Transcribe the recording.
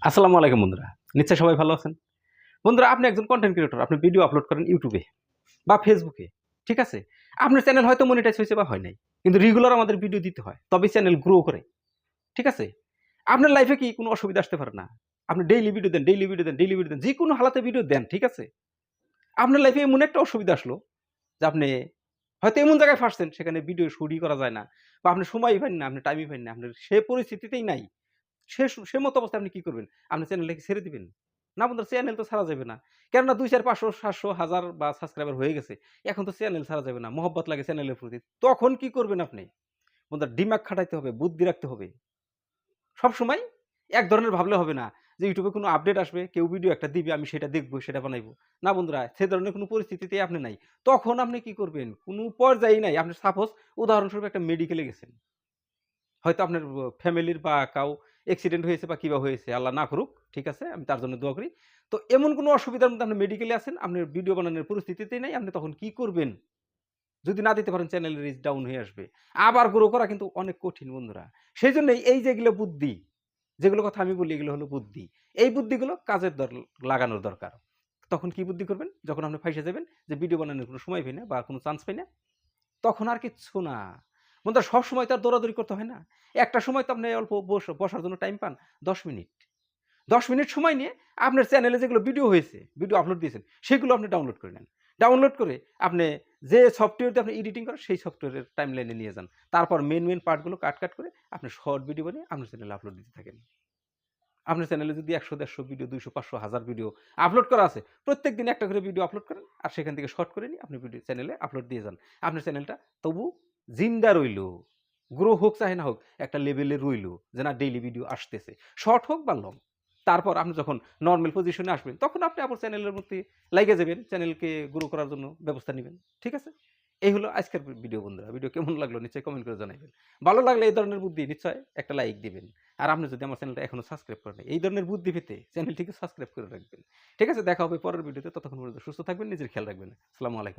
আসসালামু আলাইকুম বন্ধুরা। নিশ্চয়ই সবাই ভালো আছেন। বন্ধুরা আপনি একজন কনটেন্ট ক্রিয়েটর, আপনি ভিডিও আপলোড করেন YouTube এ বা Facebook এ। ঠিক আছে? আপনার চ্যানেল হয়তো মনিটাইজ হইছে বা হয় নাই। কিন্তু রেগুলার আমাদের ভিডিও দিতে হয়। তবেই চ্যানেল গ্রো করে। ঠিক আছে? আপনার লাইফে কি কোনো অসুবিধা আসতে পারে না? আপনি ডেইলি ভিডিও দেন, ডেইলি ভিডিও দেন, ডেইলি ভিডিও দেন। যেকোনো হালাতে ভিডিও দেন, ঠিক আছে? আপনার লাইফে এমন একটা অসুবিধা আসলো যে আপনি হয়তো এমন জায়গায় ফাঁসছেন সেখানে ভিডিও শুটই করা যায় না বা আপনি সময়ই পান না, আপনি টাইমই পান না। আপনার সে পরিস্থিতিতেই নাই। সে মতো অবস্থায় আপনি কি করবেন? আপনি চ্যানেলটাকে ছেড়ে দিবেন? না বন্ধুরা চ্যানেল তো ছাড়া যাবে না। কেননা ২, ৪, ৫০০, ৭০০, ১০০০ বা সাবস্ক্রাইবার হয়ে গেছে। এখন তো চ্যানেল ছাড়া যাবে না। মহব্বত লাগে চ্যানেলের প্রতি। তখন কি করবেন আপনি? বন্ধুরা দিমাগ খাটাইতে হবে, বুদ্ধি রাখতে হবে। সবসময় এক ধরনের ভাবলে হবে না যে YouTube এ কোনো আপডেট আসবে, কেউ ভিডিও একটা দিবে, আমি সেটা দেখব, সেটা বানাইবো। না বন্ধুরা, সে ধরনের কোনো পরিস্থিতিতেই আপনি নাই। তখন আপনি কি করবেন? কোনো পর্যায়েই নাই। আপনি সাপোজ উদাহরণস্বরূপ একটা মেডিকেলে গেছেন। হয়তো আপনার ফ্যামিলির বা কাউ অ্যাক্সিডেন্ট হয়েছে বা কিবা হয়েছে, আল্লাহ না করুক। ঠিক আছে? আমি তার জন্য দোয়া করি। তো এমন কোনো অসুবিধার মধ্যে আপনি মেডিকেলে আছেন, আপনার ভিডিও বানানোর পরিস্থিতিতেই নাই। আপনি তখন কি করবেন? যদি না দিতে পারেন চ্যানেলের রিচ ডাউন হয়ে আসবে। আবার গ্রো করা কিন্তু অনেক কঠিন বন্ধুরা। সেজন্যই এই যে এগুলো বুদ্ধি, যেগুলো কথা আমি বলি এগুলো হলো বুদ্ধি। এই বুদ্ধিগুলো কাজে লাগানোর দরকার। তখন কি বুদ্ধি করবেন? যখন আপনি ফাইসা যাবেন যে ভিডিও বানানোর কোনো সময় পাই না বা কোনো চান্স পাই না, তখন আর কিচ্ছু না। বন্ধুরা সবসময় তো আর দৌড়াদৌড়ি করতে হয় না। একটা সময় তো আপনি অল্প বসার জন্য টাইম পান ১০ মিনিট। ১০ মিনিট সময় নিয়ে আপনার চ্যানেলে যেগুলো ভিডিও হয়েছে, ভিডিও আপলোড দিয়েছেন, সেগুলো আপনি ডাউনলোড করে নেন। ডাউনলোড করে আপনি যে সফটওয়্যার দিয়ে আপনি এডিটিং করেন, সেই সফটওয়্যারের টাইমলাইনে নিয়ে যান। তারপর মেইন পার্টগুলো কাট করে আপনি শর্ট ভিডিও বানিয়ে আপনার চ্যানেলে আপলোড দিতে থাকেন। আপনার চ্যানেলে যদি ১০০, ১৫০ ভিডিও, ২০০, ৫০০, ১০০০ ভিডিও আপলোড করা আছে, প্রত্যেকদিন একটা করে ভিডিও আপলোড করেন। আর সেখান থেকে শর্ট করে নিয়ে আপনি ভিডিও চ্যানেলে আপলোড দিয়ে যান। আপনার চ্যানেলটা তবু জিন্দা রইলো। গ্রো হোক চাহে না হোক, একটা লেভেলে রইলো যে না ডেইলি ভিডিও আসতেছে। শর্ট হোক বা লং। তারপর আপনি যখন নরমাল পজিশনে আসবেন, তখন আপনি আবার চ্যানেলের মধ্যে লাইগা যাবেন। চ্যানেলকে গ্রো করার জন্য ব্যবস্থা নিবেন। ঠিক আছে? এই হলো আজকের ভিডিও বন্ধুরা। ভিডিও কেমন লাগলো নিশ্চয়ই কমেন্ট করে জানাইবেন। ভালো লাগলে এই ধরনের বুদ্ধি নিশ্চয়ই একটা লাইক দিবেন। আর আপনি যদি আমার চ্যানেলটা এখনো সাবস্ক্রাইব করেন নাই, এই ধরনের বুদ্ধি পেতে চ্যানেলটিকে সাবস্ক্রাইব করে রাখবেন। ঠিক আছে? দেখা হবে পরের ভিডিওতে। ততক্ষণ পর্যন্ত সুস্থ থাকবেন, নিজের খেয়াল রাখবেন। আসসালামু আলাইকুম।